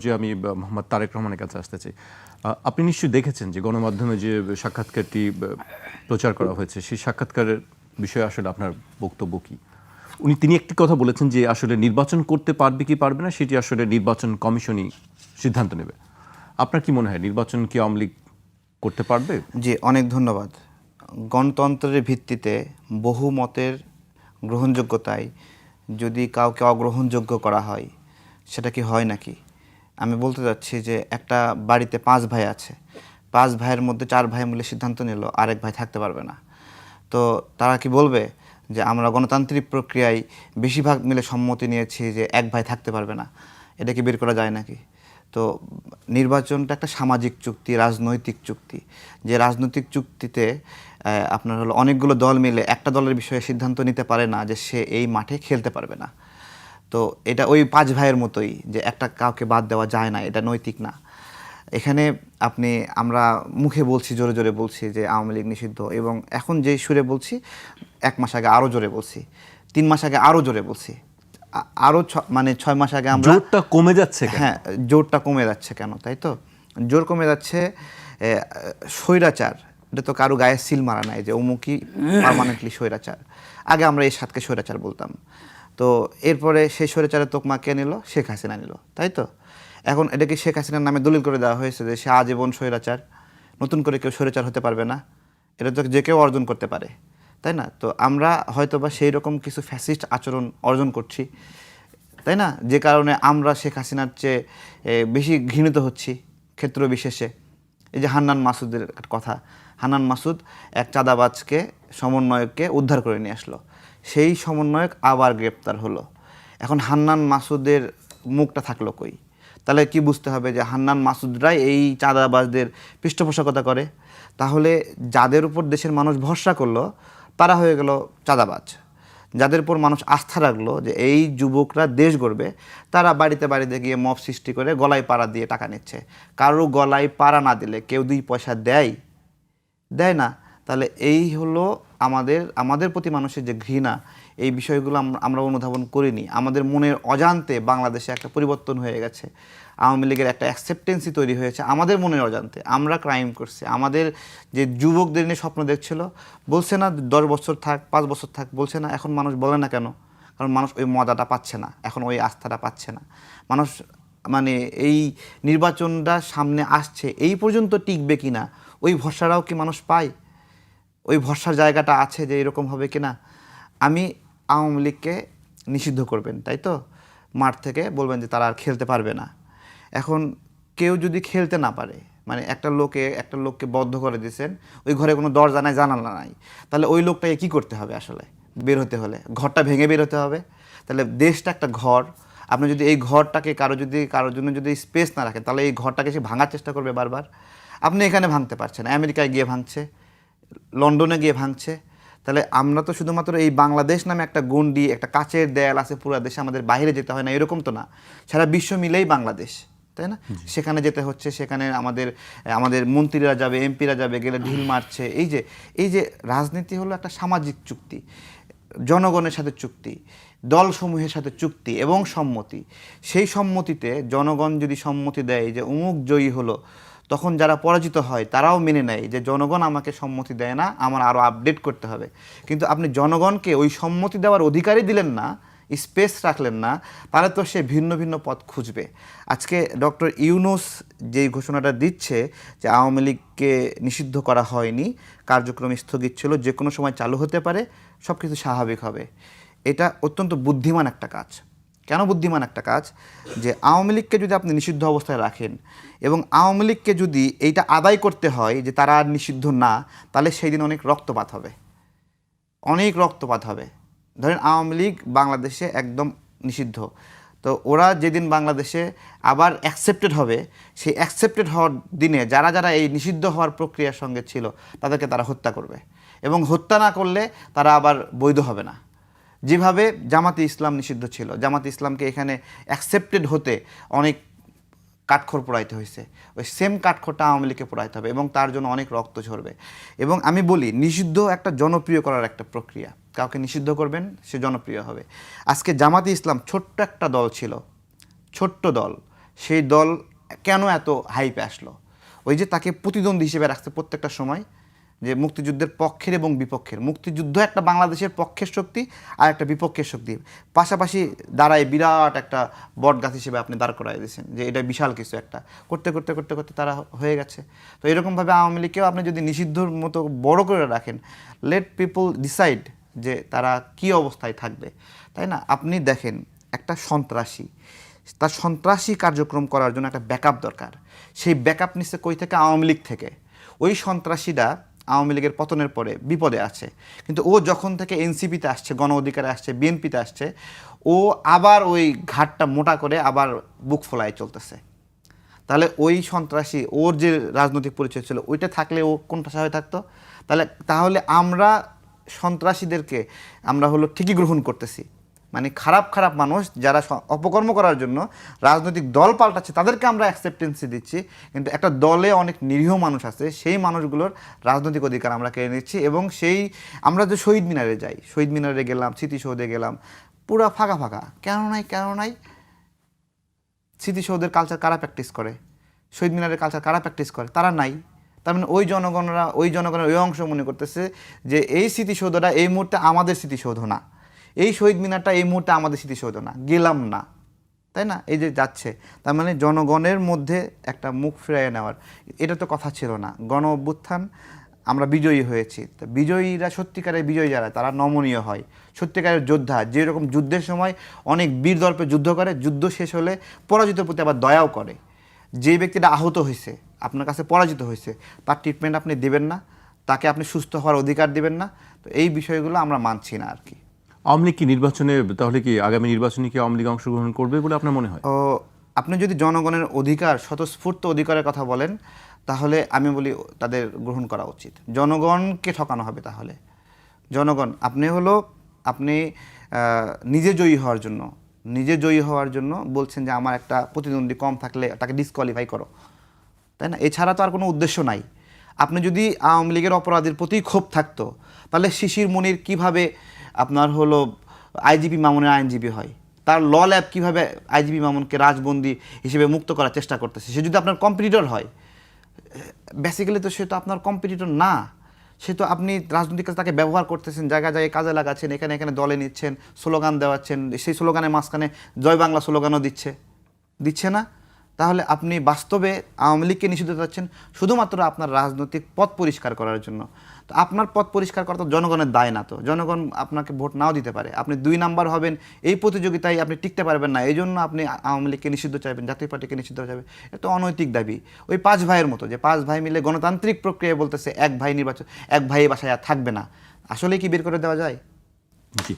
যে আমি মোহাম্মদ তারেক রহমানের কাছে আসতে চাই। আপনি নিশ্চয়ই দেখেছেন যে গণমাধ্যমে যে সাক্ষাৎকারটি প্রচার করা হয়েছে, সেই সাক্ষাৎকারের বিষয়ে আসলে আপনার বক্তব্য কি? তিনি একটি কথা বলেছেন যে আসলে নির্বাচন করতে পারবে কি পারবে না সেটি আসলে নির্বাচন কমিশনই সিদ্ধান্ত নেবে। আপনার কি মনে হয় নির্বাচন কি আওয়ামী লীগ করতে পারবে? জি, অনেক ধন্যবাদ। গণতন্ত্রের ভিত্তিতে বহু মতের গ্রহণযোগ্যতায় যদি কাউকে অগ্রহণযোগ্য করা হয়, সেটা কি হয় নাকি? আমি বলতে চাচ্ছি যে একটা বাড়িতে 5 ভাই আছে, 5 ভাইয়ের মধ্যে 4 ভাই মিলে সিদ্ধান্ত নিল আরেক ভাই থাকতে পারবে না। তো তারা কি বলবে যে আমরা গণতান্ত্রিক প্রক্রিয়ায় বেশিরভাগ মিলে সম্মতি নিয়েছি যে এক ভাই থাকতে পারবে না? এটা কি বের করা যায় নাকি? তো নির্বাচনটা একটা সামাজিক চুক্তি, রাজনৈতিক চুক্তি। যে রাজনৈতিক চুক্তিতে আপনার হলো অনেকগুলো দল মিলে একটা দলের বিষয়ে সিদ্ধান্ত নিতে পারে না যে সে এই মাঠে খেলতে পারবে না। তো এটা ওই 5 ভাইয়ের মতোই যে একটা কাউকে বাদ দেওয়া যায় না, এটা নৈতিক না। এখানে আমরা মুখে বলছি, জোরে জোরে বলছি যে আওয়ামী লীগ নিষিদ্ধ, এবং এখন যে সুরে বলছি 1 মাস আগে আরও জোরে বলছি, 3 মাস আগে আরও জোরে বলছি, আরও 6 মাস আগে আমরা। জোরটা কমে যাচ্ছে কেন? হ্যাঁ, জোরটা কমে যাচ্ছে কেন, তাই তো? জোর কমে যাচ্ছে। স্বৈরাচার, এটা তো কারো গায়ে সিল মারা নাই যে অমুকই পার্মানেন্টলি স্বৈরাচার। আগে আমরা এই সাতকে স্বৈরাচার বলতাম। তো এরপরে সেই স্বৈরাচারের তোকমা কে নিল? শেখ হাসিনা নিল, তাই তো? এখন এটাকে শেখ হাসিনার নামে দলিল করে দেওয়া হয়েছে যে সে আজীবন স্বৈরাচার, নতুন করে কেউ স্বৈরাচার হতে পারবে না। এটা তো যে কেউ অর্জন করতে পারে, তাই না? তো আমরা হয়তোবা সেই রকম কিছু ফ্যাসিস্ট আচরণ অর্জন করছি, তাই না? যে কারণে আমরা শেখ হাসিনার চেয়ে বেশি ঘৃণিত হচ্ছি ক্ষেত্র বিশেষে। এই যে হান্নান মাসুদের কথা, হান্নান মাসুদ এক চাঁদাবাজকে, সমন্বয়ককে উদ্ধার করে নিয়ে আসলো, সেই সমন্বয়ক আবার গ্রেপ্তার হলো। এখন হান্নান মাসুদের মুখটা থাকলো কই? তাহলে কি বুঝতে হবে যে হান্নান মাসুদরাই এই চাঁদাবাজদের পৃষ্ঠপোষকতা করে। তাহলে যাদের উপর দেশের মানুষ ভরসা করলো তারা হয়ে গেল চাঁদাবাজ। যাদের উপর মানুষ আস্থা রাখলো যে এই যুবকরা দেশ গড়বে, তারা বাড়িতে বাড়িতে গিয়ে মব সৃষ্টি করে গলায় পাড়া দিয়ে টাকা নিচ্ছে। কারো গলায় পাড়া না দিলে কেউ 2 পয়সা দেয়? দেয় না। তাহলে এই হলো আমাদের প্রতি মানুষের যে ঘৃণা, এই বিষয়গুলো আমরা অনুধাবন করিনি। আমাদের মনের অজান্তে বাংলাদেশে একটা পরিবর্তন হয়ে গেছে। আওয়ামী লীগের একটা অ্যাকসেপ্টেন্সি তৈরি হয়েছে আমাদের মনের অজান্তে। আমরা ক্রাইম করছি। আমাদের যে যুবকদের নিয়ে স্বপ্ন দেখছিল, বলছে না 10 বছর থাক, 5 বছর থাক, বলছে না? এখন মানুষ বলে না কেন? কারণ মানুষ ওই মজাটা পাচ্ছে না, এখন ওই আস্থাটা পাচ্ছে না মানুষ। এই নির্বাচনটা সামনে আসছে, এই পর্যন্ত টিকবে কিনা ওই ভরসাটাও কি মানুষ পায়? ওই ভরসার জায়গাটা আছে যে এরকম হবে কিনা? আমি আওয়ামী লীগকে নিষিদ্ধ করবেন, তাই তো? মাঠ থেকে বলবেন যে তারা আর খেলতে পারবে না। এখন কেউ যদি খেলতে না পারে, একটা লোককে বদ্ধ করে দিয়েছেন, ওই ঘরে কোনো দরজা নাই, জানালা নাই, তাহলে ওই লোকটাকে কী করতে হবে? আসলে বের হতে হলে ঘরটা ভেঙে বের হতে হবে। তাহলে দেশটা একটা ঘর, আপনি যদি এই ঘরটাকে কারোর জন্য যদি স্পেস না রাখেন, তাহলে এই ঘরটাকে সে ভাঙার চেষ্টা করবে বারবার। আপনি এখানে ভাঙতে পারছেন, আমেরিকায় গিয়ে ভাঙছে, লন্ডনে গিয়ে ভাঙছে। তাহলে আমরা তো শুধুমাত্র এই বাংলাদেশ নামে একটা গণ্ডি, একটা কাচের দেয়াল আছে পুরো দেশে, আমাদের বাইরে যেতে হয় না, এরকম তো না। সারা বিশ্ব মিলেই বাংলাদেশ, তাই না? সেখানে যেতে হচ্ছে, সেখানে আমাদের মন্ত্রীরা যাবে, এমপিরা যাবে, গেলে ঢিল মারছে। এই যে রাজনীতি হলো একটা সামাজিক চুক্তি, জনগণের সাথে চুক্তি, দলসমূহের সাথে চুক্তি এবং সম্মতি। সেই সম্মতিতে জনগণ যদি সম্মতি দেয় যে অমুক জয়ী হলো, তখন যারা পরাজিত হয় তারাও মেনে নেয় যে জনগণ আমাকে সম্মতি দেয় না, আমার আরও আপডেট করতে হবে। কিন্তু আপনি জনগণকে ওই সম্মতি দেওয়ার অধিকারই দিলেন না, স্পেস রাখলেন না, তাহলে তো সে ভিন্ন ভিন্ন পথ খুঁজবে। আজকে ডক্টর ইউনূস যেই ঘোষণাটা দিচ্ছে যে আওয়ামী লীগকে নিষিদ্ধ করা হয়নি, কার্যক্রম স্থগিত ছিল, যে কোনো সময় চালু হতে পারে, সব কিছু স্বাভাবিক হবে, এটা অত্যন্ত বুদ্ধিমান একটা কাজ। কেন বুদ্ধিমান একটা কাজ? যে আওয়ামী লীগকে যদি আপনি নিষিদ্ধ অবস্থায় রাখেন এবং আওয়ামী লীগকে যদি এইটা আদায় করতে হয় যে তারা আর নিষিদ্ধ না, তাহলে সেই দিন অনেক রক্তপাত হবে, অনেক রক্তপাত হবে। ধরেন আওয়ামী লীগ বাংলাদেশে একদম নিষিদ্ধ, তো ওরা যেদিন বাংলাদেশে আবার অ্যাকসেপ্টেড হবে, সেই অ্যাকসেপ্টেড হওয়ার দিনে যারা যারা এই নিষিদ্ধ হওয়ার প্রক্রিয়ার সঙ্গে ছিল তাদেরকে তারা হত্যা করবে, এবং হত্যা না করলে তারা আবার বৈধ হবে না। যেভাবে জামাতে ইসলাম নিষিদ্ধ ছিল, জামাতে ইসলামকে এখানে অ্যাকসেপ্টেড হতে অনেক কাঠখড় পোড়াইতে হয়েছে, ওই সেম কাঠখড়টা আওয়ামী লীগকে পোড়াইতে হবে, এবং তার জন্য অনেক রক্ত ঝরবে। এবং আমি বলি, নিষিদ্ধ একটা জনপ্রিয় করার একটা প্রক্রিয়া। কাউকে নিষিদ্ধ করবেন, সে জনপ্রিয় হবে। আজকে জামাতে ইসলাম ছোট্ট একটা দল ছিল, ছোট্ট দল, সেই দল কেন এত হাইপে আসলো? ওই যে তাকে প্রতিদ্বন্দ্বী হিসেবে রাখছে প্রত্যেকটা সময়, যে মুক্তিযুদ্ধের পক্ষের এবং বিপক্ষের। মুক্তিযুদ্ধ একটা বাংলাদেশের পক্ষের শক্তি আর একটা বিপক্ষের শক্তি পাশাপাশি দাঁড়ায় বিরাট একটা বটগাছ হিসেবে আপনি দাঁড় করাই দিয়েছেন, যে এটা বিশাল কিছু একটা। করতে করতে করতে করতে তারা হয়ে গেছে। তো এরকমভাবে আওয়ামী লীগকেও আপনি যদি নিষিদ্ধর মতো বড় করে রাখেন, লেট পিপল ডিসাইড যে তারা কি অবস্থায় থাকবে, তাই না? আপনি দেখেন একটা সন্ত্রাসী, তার সন্ত্রাসী কার্যক্রম করার জন্য একটা ব্যাকআপ দরকার। সেই ব্যাকআপ নিচ্ছে কই থেকে? আওয়ামী লীগ থেকে। ওই সন্ত্রাসীরা আওয়ামী লীগের পতনের পরে বিপদে আছে, কিন্তু ও যখন থেকে এনসিপিতে আসছে, গণ অধিকারে আসছে, বিএনপিতে আসছে, ও আবার ওই ঘাটটা মোটা করে আবার বুক ফোলায় চলতেছে। তাহলে ওই সন্ত্রাসী, ওর যে রাজনৈতিক পরিচয় ছিল ওইটা থাকলে ও কোনটা হয়ে থাকতো? তাহলে আমরা সন্ত্রাসীদেরকে আমরা হলো ঠিকই গ্রহণ করতেছি, মানে খারাপ খারাপ মানুষ যারা অপকর্ম করার জন্য রাজনৈতিক দল পাল্টাচ্ছে তাদেরকে আমরা অ্যাকসেপ্টেন্সি দিচ্ছি, কিন্তু একটা দলে অনেক নিরীহ মানুষ আছে, সেই মানুষগুলোর রাজনৈতিক অধিকার আমরা কেড়ে নিচ্ছি। এবং সেই আমরা যে শহীদ মিনারে যাই, শহীদ মিনারে গেলাম, স্মৃতিসৌধে গেলাম, পুরা ফাঁকা ফাঁকা। কেন নাই? স্মৃতিসৌধের কালচার কারা প্র্যাকটিস করে? শহীদ মিনারের কালচার কারা প্র্যাকটিস করে? তারা নাই। তার মানে ওই জনগণের ওই অংশ মনে করতেছে যে এই স্মৃতিসৌধটা এই মুহূর্তে আমাদের স্মৃতিসৌধ না, এই শহীদ মিনারটা এই মুহূর্তে আমাদের স্মৃতিসৌধ না, গেলাম না, তাই না? এই যে যাচ্ছে, তার মানে জনগণের মধ্যে একটা মুখ ফিরিয়ে নেওয়ার, এটা তো কথা ছিল না। গণ অভ্যুত্থান আমরা বিজয়ী হয়েছি, তো বিজয়ীরা, সত্যিকারের বিজয়ী যারা, তারা নমনীয় হয়, সত্যিকারের যোদ্ধা। যেরকম যুদ্ধের সময় অনেক বীর দর্পে যুদ্ধ করে, যুদ্ধ শেষ হলে পরাজিত প্রতি আবার দয়াও করে। যে ব্যক্তিটা আহত হয়েছে, আপনার কাছে পরাজিত হয়েছে, তার ট্রিটমেন্ট আপনি দেবেন না, তাকে আপনি সুস্থ হওয়ার অধিকার দিবেন না। তো এই বিষয়গুলো আমরা মানছি না আর কি। আওয়ামী লীগ কি নির্বাচনে, তাহলে কি আগামী নির্বাচনে কি আওয়ামী লীগ অংশগ্রহণ করবে বলে আপনার মনে হয়? ও, আপনি যদি জনগণের অধিকার, স্বতঃস্ফূর্ত অধিকারের কথা বলেন, তাহলে আমি বলি তাদের গ্রহণ করা উচিত। জনগণকে ঠকানো হবে তাহলে। জনগণ, আপনি নিজে জয়ী হওয়ার জন্য বলছেন যে আমার একটা প্রতিদ্বন্দ্বী কম থাকলে তাকে ডিসকোয়ালিফাই করো, তাই না? এছাড়া তো আর কোনো উদ্দেশ্য নাই। আপনি যদি আওয়ামী লীগের অপরাধীর প্রতি ক্ষোভ থাকতো, তাহলে শিশির মনির কিভাবে আপনার হলো আইজিপি মামুনের আইনজীবী হয়? তার ল ল্যাব কীভাবে আইজিপি মামুনকে রাজবন্দী হিসেবে মুক্ত করার চেষ্টা করতেছে? সে যদি আপনার কম্পিটিটর হয়, বেসিক্যালি তো সে তো আপনার কম্পিটিটর না, সে তো আপনি রাজনৈতিক কাজে তাকে ব্যবহার করতেছেন, জায়গায় জায়গায় কাজে লাগাচ্ছেন, এখানে দলে নিচ্ছেন, স্লোগান দেওয়াচ্ছেন, সেই স্লোগানের মাঝখানে জয় বাংলা স্লোগানও দিচ্ছে না। তাহলে আপনি বাস্তবে আওয়ামী লীগকে নিষিদ্ধ করছেন শুধুমাত্র আপনার রাজনৈতিক পথ পরিষ্কার করার জন্য। তো আপনার পথ পরিষ্কার করা তো জনগণের দায় না। তো জনগণ আপনাকে ভোট নাও দিতে পারে, আপনি 2 নাম্বার হবেন, এই প্রতিযোগিতায় আপনি টিকতে পারবেন না, এই জন্য আপনি আওয়ামী লীগকে নিষিদ্ধ চাইবেন, জাতীয় পার্টিকে নিষিদ্ধ চাইবেন। এটা অনৈতিক দাবি। ওই 5 ভাইয়ের মতো, যে 5 ভাই মিলে গণতান্ত্রিক প্রক্রিয়ায় বলতেছে এক ভাই বাসায় আর থাকবে না। আসলে কি বের করে দেওয়া যায়? জি।